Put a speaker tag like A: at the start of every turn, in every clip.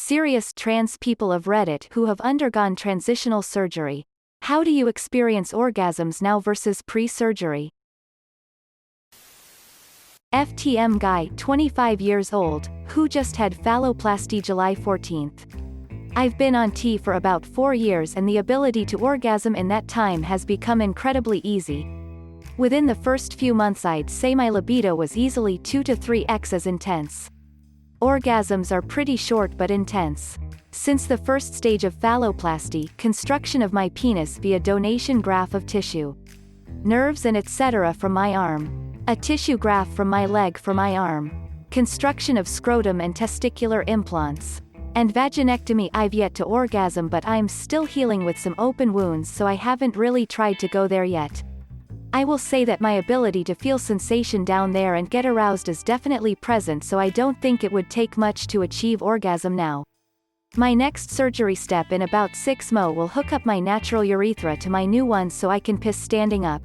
A: serious trans people of Reddit who have undergone transitional surgery. How do you experience orgasms now versus pre-surgery? FTM guy, 25 years old, who just had phalloplasty July 14th. I've been on T for about 4 years and the ability to orgasm in that time has become incredibly easy. Within the first few months I'd say my libido was easily 2 to 3x as intense. Orgasms are pretty short but intense. Since the first stage of phalloplasty, construction of my penis via donation graft of tissue, nerves and etc. from my arm, a tissue graft from my leg for my arm, construction of scrotum and testicular implants, and vaginectomy. I've yet to orgasm, but I'm still healing with some open wounds, so I haven't really tried to go there yet. I will say that my ability to feel sensation down there and get aroused is definitely present, so I don't think it would take much to achieve orgasm now. My next surgery step in about 6 months will hook up my natural urethra to my new one so I can piss standing up.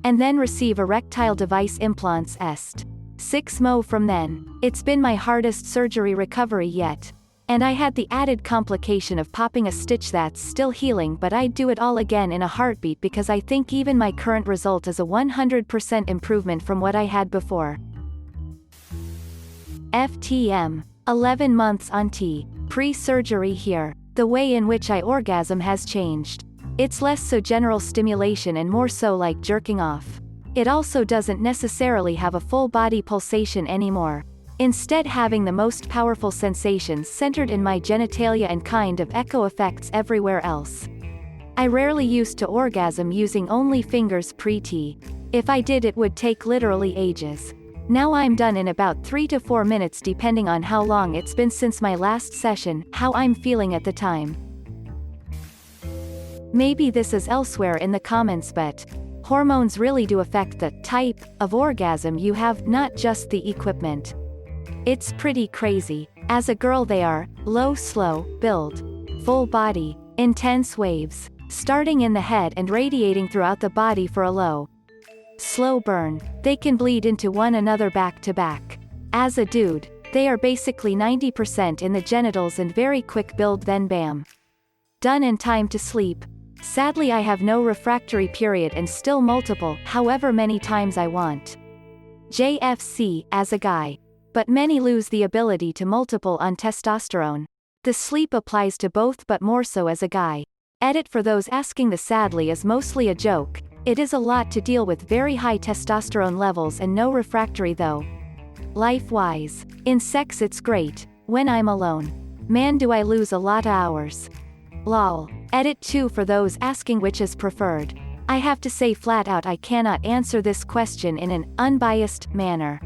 A: And then receive erectile device implants est. 6 months from then. It's been my hardest surgery recovery yet. And I had the added complication of popping a stitch that's still healing, but I'd do it all again in a heartbeat because I think even my current result is a 100% improvement from what I had before. FTM. 11 months on T. Pre-surgery here. The way in which I orgasm has changed. It's less so general stimulation and more so like jerking off. It also doesn't necessarily have a full body pulsation anymore. Instead, having the most powerful sensations centered in my genitalia and kind of echo effects everywhere else. I rarely used to orgasm using only fingers pre-T. If I did, it would take literally ages. Now I'm done in about 3 to 4 minutes depending on how long it's been since my last session, how I'm feeling at the time. Maybe this is elsewhere in the comments, but hormones really do affect the type of orgasm you have, not just the equipment. It's pretty crazy. As a girl they are, low slow, build, full body, intense waves, starting in the head and radiating throughout the body for a low, slow burn. They can bleed into one another back to back. As a dude, they are basically 90% in the genitals and very quick build, then bam. Done in time to sleep. Sadly I have no refractory period and still multiple, however many times I want. JFC, as a guy. But many lose the ability to multiple on testosterone. The sleep applies to both, but more so as a guy. Edit for those asking, the sadly is mostly a joke. It is a lot to deal with very high testosterone levels and no refractory though. Life-wise. In sex it's great. When I'm alone. Man, do I lose a lot of hours. Lol. Edit 2 for those asking which is preferred. I have to say flat out I cannot answer this question in an unbiased manner.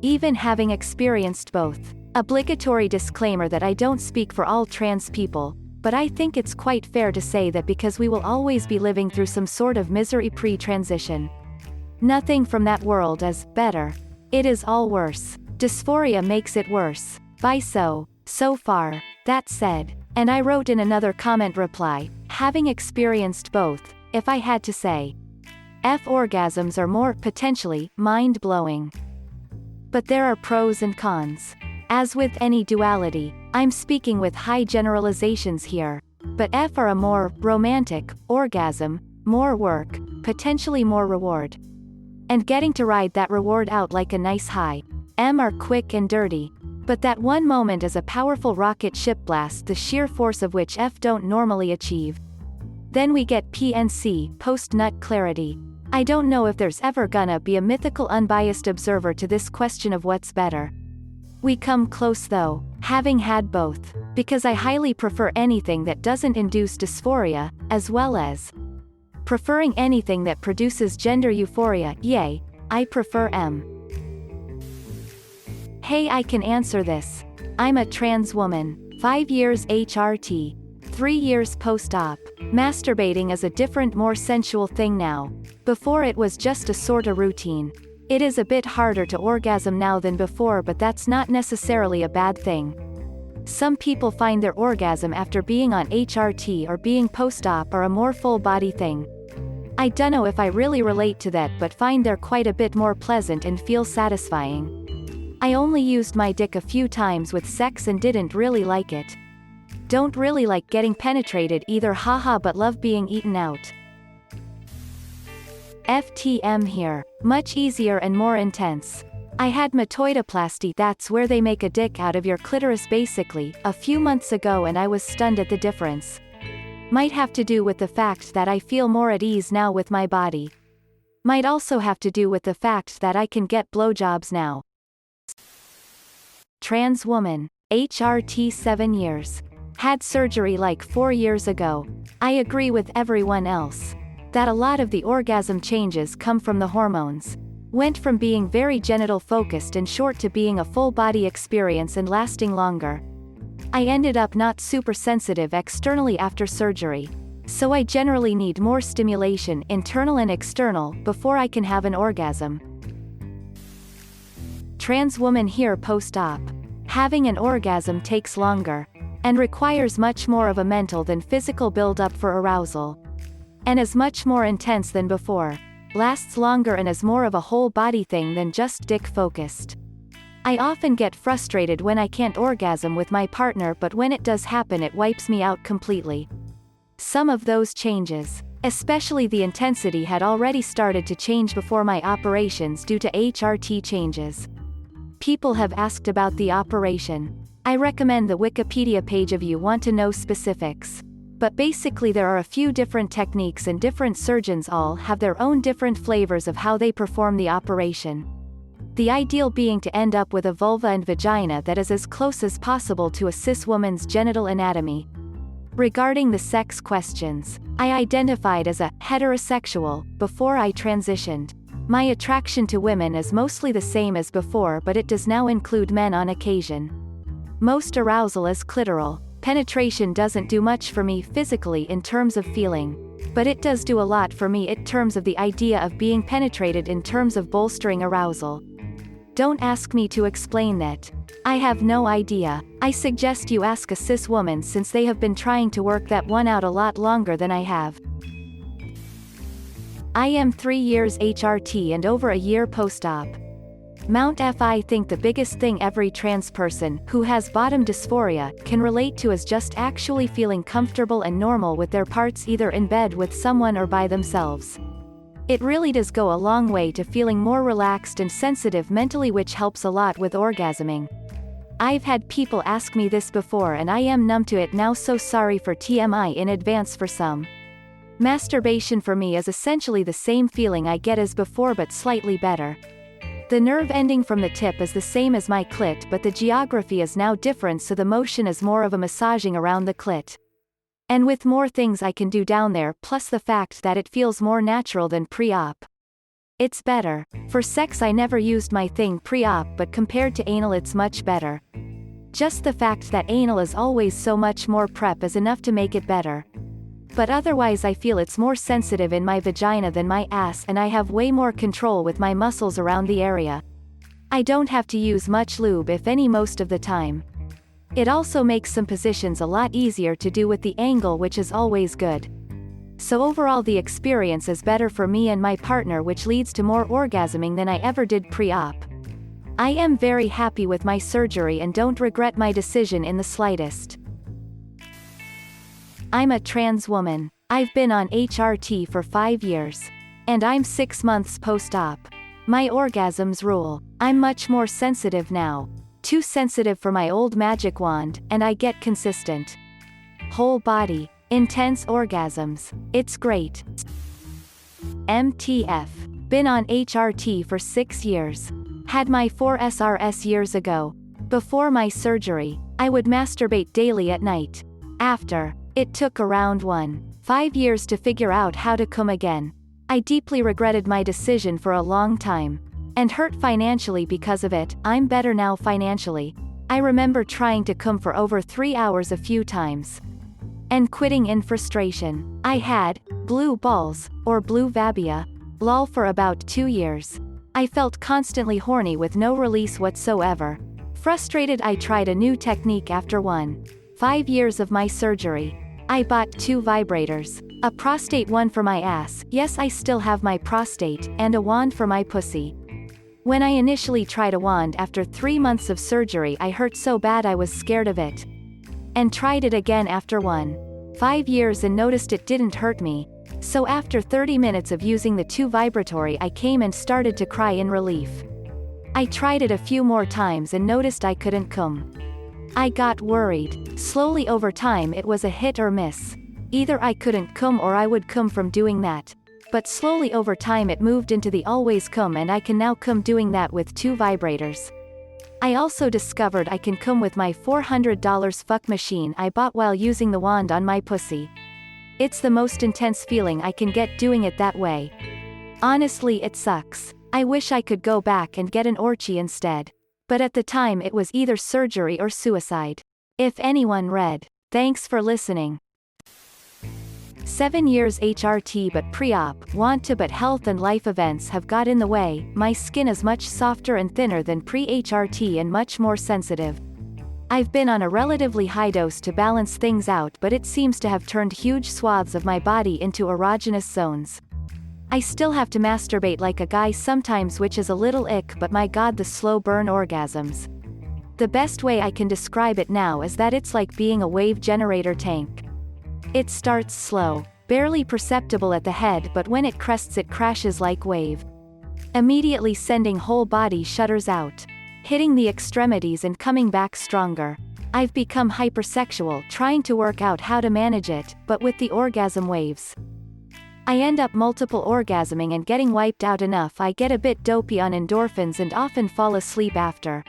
A: Even having experienced both. Obligatory disclaimer that I don't speak for all trans people, but I think it's quite fair to say that because we will always be living through some sort of misery pre-transition. Nothing from that world is better. It is all worse. Dysphoria makes it worse. So far. That said, and I wrote in another comment reply, having experienced both, if I had to say, orgasms are more, potentially, mind-blowing. But there are pros and cons. As with any duality, I'm speaking with high generalizations here. But F are a more romantic orgasm, more work, potentially more reward. And getting to ride that reward out like a nice high. M are quick and dirty. But that one moment is a powerful rocket ship blast, the sheer force of which F don't normally achieve. Then we get P and C, post-nut clarity. I don't know if there's ever gonna be a mythical unbiased observer to this question of what's better. We come close though, having had both, because I highly prefer anything that doesn't induce dysphoria, as well as preferring anything that produces gender euphoria. Yay, I prefer M. Hey, I can answer this. I'm a trans woman, 5 years HRT, 3 years post-op. Masturbating is a different, more sensual thing now. Before it was just a sorta routine. It is a bit harder to orgasm now than before, but that's not necessarily a bad thing. Some people find their orgasm after being on HRT or being post-op are a more full-body thing. I dunno if I really relate to that, but find they're quite a bit more pleasant and feel satisfying. I only used my dick a few times with sex and didn't really like it. Don't really like getting penetrated either, haha, but love being eaten out. FTM here. Much easier and more intense. I had metoidoplasty, that's where they make a dick out of your clitoris basically, a few months ago, and I was stunned at the difference. Might have to do with the fact that I feel more at ease now with my body. Might also have to do with the fact that I can get blowjobs now. Trans woman. HRT 7 years. Had surgery like 4 years ago. I agree with everyone else that a lot of the orgasm changes come from the hormones. Went from being very genital focused and short to being a full body experience and lasting longer. I ended up not super sensitive externally after surgery. So I generally need more stimulation, internal and external, before I can have an orgasm. Trans woman here post-op. Having an orgasm takes longer. And requires much more of a mental than physical build-up for arousal. And is much more intense than before. Lasts longer and is more of a whole body thing than just dick focused. I often get frustrated when I can't orgasm with my partner, but when it does happen it wipes me out completely. Some of those changes, especially the intensity, had already started to change before my operations due to HRT changes. People have asked about the operation. I recommend the Wikipedia page if you want to know specifics. But basically there are a few different techniques and different surgeons all have their own different flavors of how they perform the operation. The ideal being to end up with a vulva and vagina that is as close as possible to a cis woman's genital anatomy. Regarding the sex questions, I identified as a heterosexual before I transitioned. My attraction to women is mostly the same as before, but it does now include men on occasion. Most arousal is clitoral. Penetration doesn't do much for me physically in terms of feeling. But it does do a lot for me in terms of the idea of being penetrated in terms of bolstering arousal. Don't ask me to explain that. I have no idea. I suggest you ask a cis woman since they have been trying to work that one out a lot longer than I have. I am 3 years HRT and over a year post-op. Mount F. I think the biggest thing every trans person who has bottom dysphoria can relate to is just actually feeling comfortable and normal with their parts, either in bed with someone or by themselves. It really does go a long way to feeling more relaxed and sensitive mentally, which helps a lot with orgasming. I've had people ask me this before and I am numb to it now, so sorry for TMI in advance for some. Masturbation for me is essentially the same feeling I get as before but slightly better. The nerve ending from the tip is the same as my clit, but the geography is now different, so the motion is more of a massaging around the clit. And with more things I can do down there, plus the fact that it feels more natural than pre-op. It's better. For sex I never used my thing pre-op, but compared to anal it's much better. Just the fact that anal is always so much more prep is enough to make it better. But otherwise I feel it's more sensitive in my vagina than my ass, and I have way more control with my muscles around the area. I don't have to use much lube if any most of the time. It also makes some positions a lot easier to do with the angle, which is always good. So overall the experience is better for me and my partner, which leads to more orgasming than I ever did pre-op. I am very happy with my surgery and don't regret my decision in the slightest. I'm a trans woman. I've been on HRT for 5 years. And I'm 6 months post-op. My orgasms rule. I'm much more sensitive now. Too sensitive for my old magic wand, and I get consistent. Whole body. Intense orgasms. It's great. MTF. Been on HRT for 6 years. Had my 4 SRS years ago. Before my surgery, I would masturbate daily at night. After, it took around 1.5 years to figure out how to come again. I deeply regretted my decision for a long time. And hurt financially because of it. I'm better now financially. I remember trying to come for over 3 hours a few times. And quitting in frustration. I had blue balls, or blue vabia, lol, for about 2 years. I felt constantly horny with no release whatsoever. Frustrated, I tried a new technique after 1.5 years of my surgery. I bought 2 vibrators. A prostate one for my ass, yes I still have my prostate, and a wand for my pussy. When I initially tried a wand after 3 months of surgery, I hurt so bad I was scared of it. And tried it again after 5 years and noticed it didn't hurt me. So after 30 minutes of using the 2 vibratory, I came and started to cry in relief. I tried it a few more times and noticed I couldn't come. I got worried. Slowly over time it was a hit or miss. Either I couldn't come or I would come from doing that. But slowly over time it moved into the always come, and I can now come doing that with 2 vibrators. I also discovered I can come with my $400 fuck machine I bought while using the wand on my pussy. It's the most intense feeling I can get doing it that way. Honestly, it sucks. I wish I could go back and get an orgy instead. But at the time it was either surgery or suicide. If anyone read. Thanks for listening. 7 years HRT but pre-op, want to, but health and life events have got in the way. My skin is much softer and thinner than pre-HRT and much more sensitive. I've been on a relatively high dose to balance things out, but it seems to have turned huge swaths of my body into erogenous zones. I still have to masturbate like a guy sometimes, which is a little ick, but my god, the slow burn orgasms. The best way I can describe it now is that it's like being a wave generator tank. It starts slow, barely perceptible at the head, but when it crests it crashes like wave. Immediately sending whole body shudders out. Hitting the extremities and coming back stronger. I've become hypersexual, trying to work out how to manage it, but with the orgasm waves. I end up multiple orgasming and getting wiped out enough I get a bit dopey on endorphins and often fall asleep after.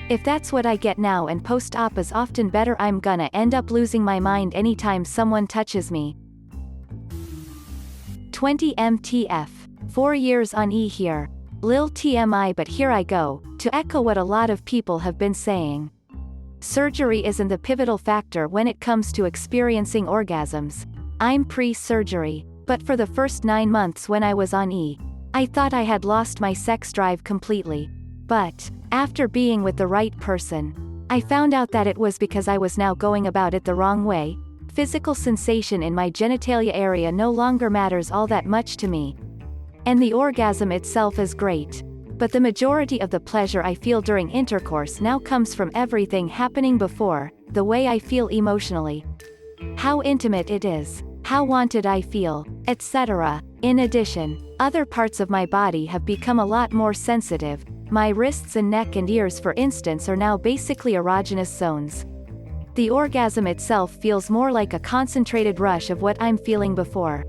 A: If that's what I get now and post-op is often better, I'm gonna end up losing my mind anytime someone touches me. 20 MTF. 4 years on E here. Lil TMI, but here I go, to echo what a lot of people have been saying. Surgery isn't the pivotal factor when it comes to experiencing orgasms. I'm pre-surgery, but for the first 9 months when I was on E, I thought I had lost my sex drive completely. But, after being with the right person, I found out that it was because I was now going about it the wrong way. Physical sensation in my genitalia area no longer matters all that much to me. And the orgasm itself is great. But the majority of the pleasure I feel during intercourse now comes from everything happening before, the way I feel emotionally, how intimate it is, how wanted I feel, etc. In addition, other parts of my body have become a lot more sensitive. My wrists and neck and ears, for instance, are now basically erogenous zones. The orgasm itself feels more like a concentrated rush of what I'm feeling before.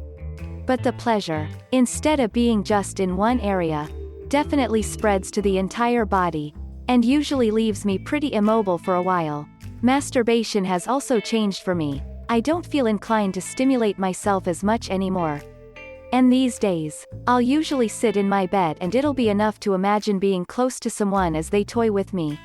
A: But the pleasure, instead of being just in one area, definitely spreads to the entire body, and usually leaves me pretty immobile for a while. Masturbation has also changed for me. I don't feel inclined to stimulate myself as much anymore. And these days, I'll usually sit in my bed and it'll be enough to imagine being close to someone as they toy with me.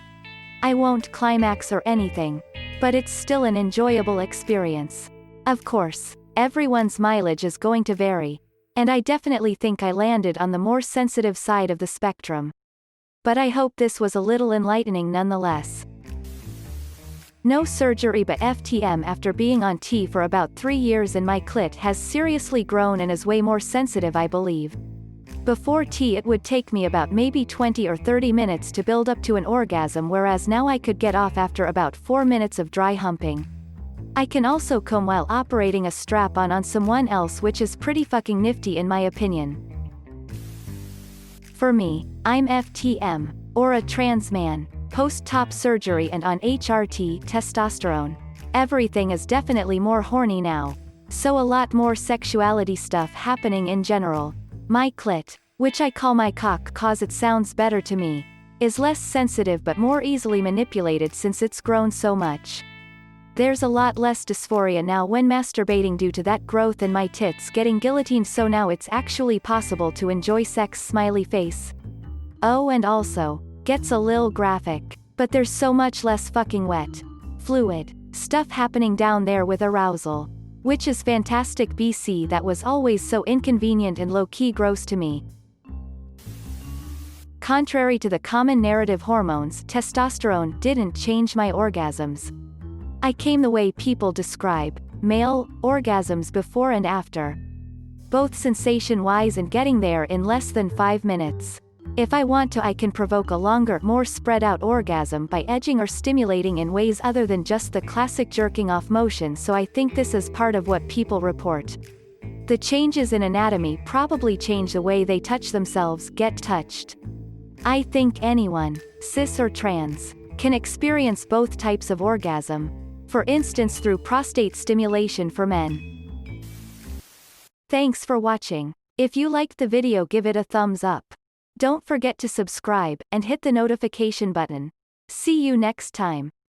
A: I won't climax or anything, but it's still an enjoyable experience. Of course, everyone's mileage is going to vary, and I definitely think I landed on the more sensitive side of the spectrum. But I hope this was a little enlightening nonetheless. No surgery but FTM. After being on T for about 3 years and my clit has seriously grown and is way more sensitive, I believe. Before T it would take me about maybe 20 or 30 minutes to build up to an orgasm, whereas now I could get off after about 4 minutes of dry humping. I can also come while operating a strap-on someone else, which is pretty fucking nifty in my opinion. For me, I'm FTM, or a trans man, post-top surgery and on HRT testosterone. Everything is definitely more horny now. So a lot more sexuality stuff happening in general. My clit, which I call my cock cause it sounds better to me, is less sensitive but more easily manipulated since it's grown so much. There's a lot less dysphoria now when masturbating due to that growth and my tits getting guillotined, so now it's actually possible to enjoy sex. Smiley face. Oh, and also, gets a lil graphic, but there's so much less fucking wet, fluid stuff happening down there with arousal, which is fantastic. BC, that was always so inconvenient and low-key gross to me. Contrary to the common narrative, hormones, testosterone didn't change my orgasms. I came the way people describe male orgasms before and after, both sensation-wise and getting there in less than 5 minutes. If I want to, I can provoke a longer, more spread out orgasm by edging or stimulating in ways other than just the classic jerking off motion, so I think this is part of what people report. The changes in anatomy probably change the way they touch themselves, get touched. I think anyone, cis or trans, can experience both types of orgasm, for instance through prostate stimulation for men. Thanks for watching. If you liked the video, give it a thumbs up. Don't forget to subscribe, and hit the notification button. See you next time.